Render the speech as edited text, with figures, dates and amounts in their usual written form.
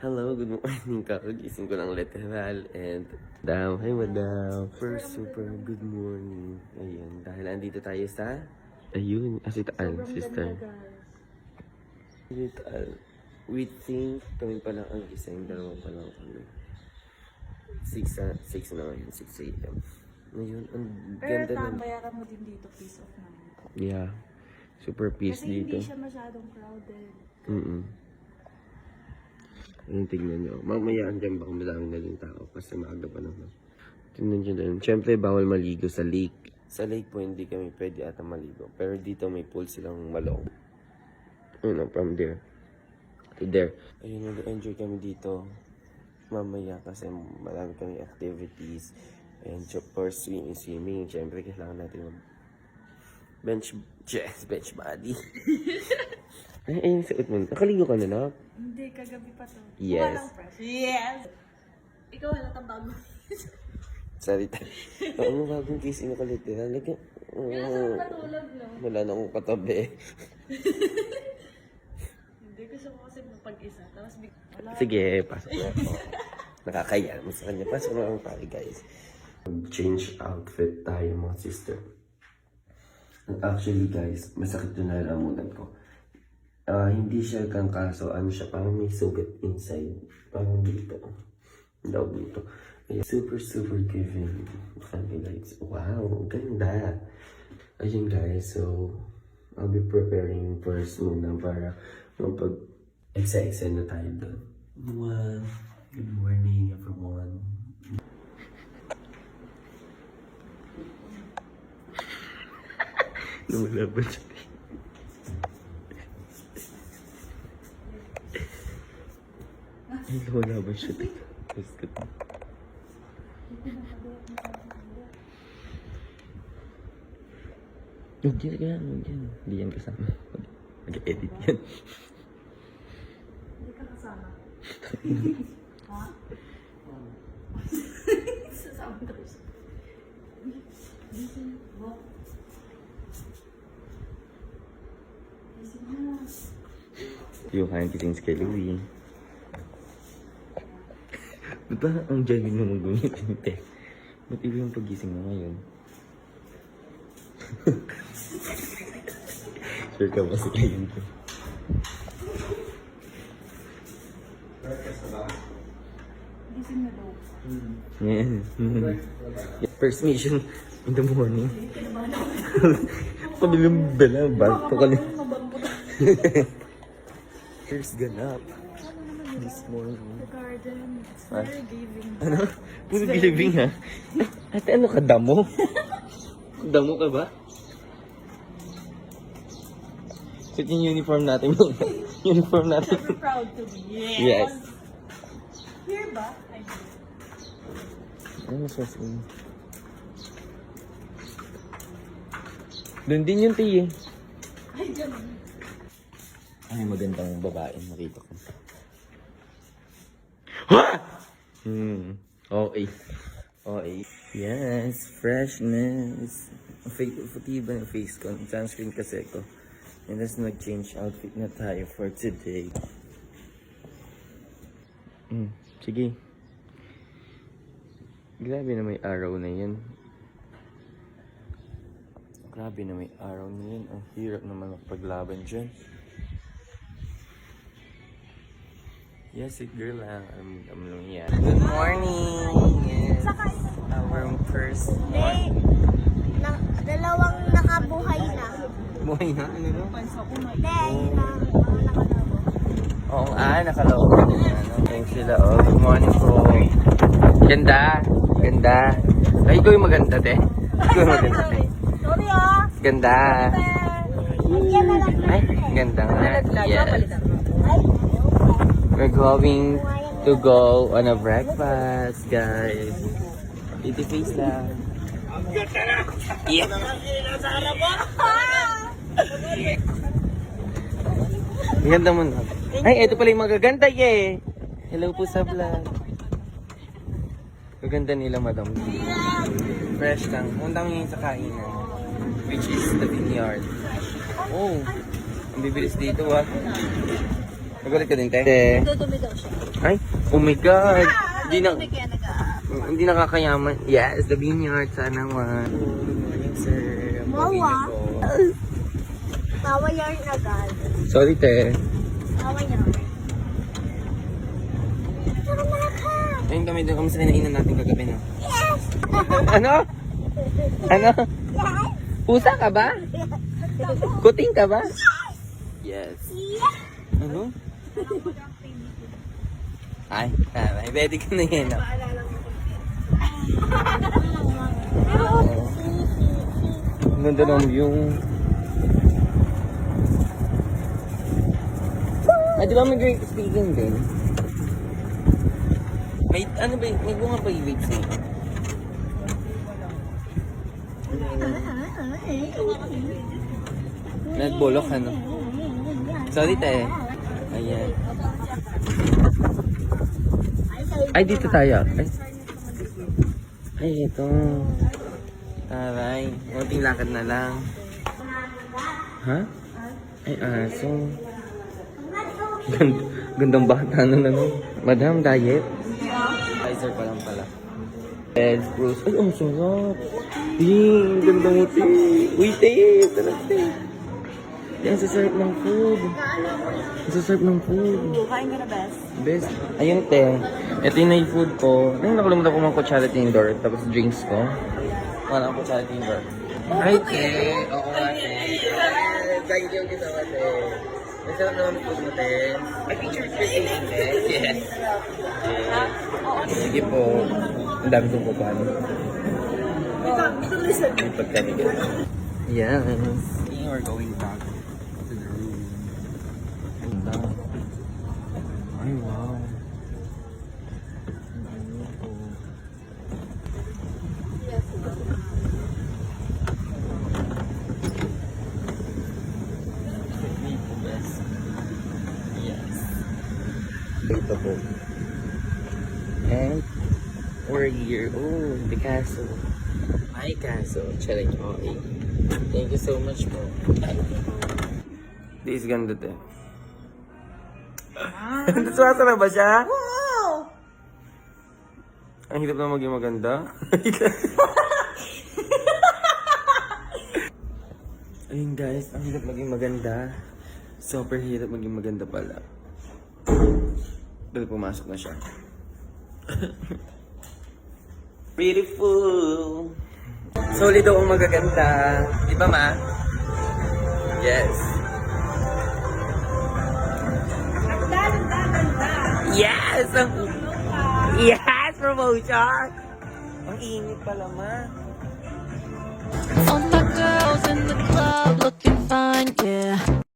Hello, good morning. Kakagising ko lang literal and Madam, hi Madam. First, super good morning. Ayan, dahil andito tayo sa ayun, Asitaan, sister. Asitaan. We think kami pa lang ang isa, yung dalawa pa lang kami. 6 na ngayon, 6 a.m. Ngayon, ang Pero ganda ng... bayaran mo din dito, peace of mind. Yeah, super peace Kasi dito. hindi siya masyadong crowded. Ayun, tignan nyo. Mamaya andyan baka madami na din tao kasi maaga pa naman. Tignan nyo din. Siyempre, bawal maligo sa lake. Sa lake po, hindi kami pwede ata maligo. Pero dito may pool silang malong. Ayun, from there to there. Ayun, nag-enjoy kami dito. Mamaya kasi marami kami activities. And of course, swimming. Siyempre, kailangan natin bench body. Ay, suot mo. Nakaligo ka na, no? Hindi, kagabi pa to. Yes. Walang fresh. Yes! Ikaw halatang bago. Salita. Oo, bagong case na kalit. Like, Saan patulog, no? wala na akong katabi. Hindi, gusto ko kasi mapag-isa. Tapos wala. Sige, pasok na ako. Nakakaya mo sa kanya. Pasok na ako tayo, guys. Change outfit tayo, mga sister. And actually, guys, masakit yung nalalamunan ko. Hindi siya kang kaso, ano siya, parang may sugat inside. Parang dito. Daw dito. Super giving. Funny lights. Wow, ganda. Ayun guys, so I'll be preparing first muna para mapag-exercise na tayo doon. Wow. Good morning, everyone. Lumalaban siya. Ay, lumalaban siya. Basket. Huwag yan, huwag yan. Hindi yan kasama. Mag-edit yan. Hindi ka kasama. Ha? Sasama ka rin siya. Gising mo. Gising mo. Yung kayang kising kay Louie. Ba't ba ang genuine mo mag-gumitin, te? Ba't iba yung pagising mo ngayon? Sure ka ba sila yun ko? Gising na daw. Yeah. First mission in the morning. Pabiling bela, bago ka lang. First ganap. This morning. The garden, it's very giving. Ano? Puro gilibing ha? Ate, ano ka? Damo? Damo ka ba? Suot yung uniform natin. Uniform natin. Super proud to be. Yes. Here ba? I do. Ano sa skin? Doon din yung tiye. Ay, ganun. Ay, magandang babae. Nakita ko. Ha! Okay. Okay. Yes, freshness. Puti ba yung face ko? Sunscreen kasi ko. And let's nag-change outfit na tayo for today. Sige. Grabe na may araw na yan. Grabe na may araw na yan. Ang hirap naman magpaglaban dyan. Yes, it girl lang. Alam lang yan. Good morning! Yes. Our first morning. Dalawang nakabuhay na. Buhay na? Ano no? Hindi, yun na nakalabo. Oo nakalaw. Thanks sila. Oh, good morning po. Ganda. Ganda. Ay, ikaw yung maganda, te. Ikaw yung maganda, te. Sorry ah. Ganda. Lagyan na lang. Ay, ganda nga. Yes. We're going to go on a breakfast, guys. Pretty face lang. Yeah. Ang ganda mo na. Ay, ito pala yung magaganda, eh. Hello po sa vlog. Maganda nila, madam. Fresh lang. Undang yun sa kainan. Which is the vineyard. Oh, ang bibilis dito, ah. Nagulat ka din, te? Dudumi daw siya. Ay, oh my God. Hindi na, Dudumi kaya hindi nakakayaman. Yes, the vineyard. Sana one. Good morning, sir. Ang pogi niyo po. Tawa yarn agad. Sorry, te. Tawa yarn. Tara na ka. Ayun kami doon. Kamusta kinainan natin kagabi, no? Yes! Ano? Ano? Yes! Pusa ka ba? Kuting ka ba? Yes. Yes! Ano? Ay, taray. Ready ka na yan, no? Ang ganda ng view. Ay, di ba may great speaking din? May, ano ba, may bunga pa yung lips nito? Nagbolok, ano? Sorry, te. Ayan. Ay, dito tayo. Ay, ito. Taray. Kunting lakad na lang. Ha? Ay, aso. Gandang bata nun, ano? Madam, diet? Kaiser pa lang pala. Ed, Bruce. Ay, ang sarap. Ding, gandang ngiti. Uy, te. Sarap, te. Yan, sasarap ng food. Sasarap ng food. Kain ka na, best. Best. Ayun, te. Ito yung na-food ko. Nung nakalimutan ko mga kutsara tindor. Tapos drinks ko. Wala akong kutsara tindor. Hi, te. Oo nga, te. Thank you, kita ka, te. Masarap naman food mo, te. May picture for you, te. Yes. Sige po. Ang dami kong kupano. Yung pagkanigan. Yes. We're going back to the room. Ganda. Ay, wow. Yes. Dito po. And we're here. Oh, the castle. My castle. Charing. Okay. Thank you so much po. This is ganda te. Naswasa na ba siya? Wow! Ang hirap na maging maganda. Ayun guys, ang hirap maging maganda. Super hirap maging maganda pala. Dahil pumasok na siya. Beautiful! Solid ang magaganda. Di ba, ma? Yes. Yes! Yes! Promotion! Ang init pala, ma.